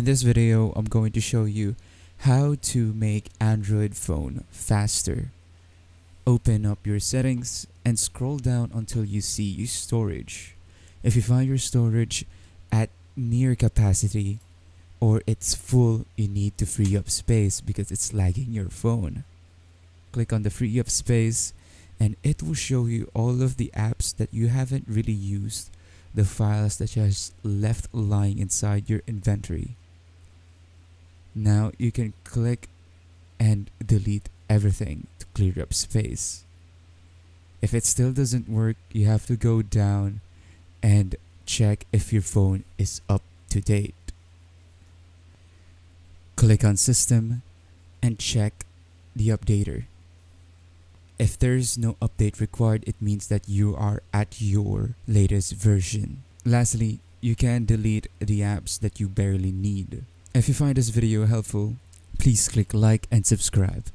In this video, I'm going to show you how to make Android phone faster. Open up your settings and scroll down until you see your storage. If you find your storage at near capacity or it's full, you need to free up space because it's lagging your phone. Click on the free up space and it will show you all of the apps that you haven't really used, the files that you just left lying inside your inventory. Now you can click and delete everything to clear up space. If it still doesn't work, you have to go down and check if your phone is up to date. Click on System and check the updater. If there's no update required, it means that you are at your latest version. Lastly, you can delete the apps that you barely need. If you find this video helpful, please click like and subscribe.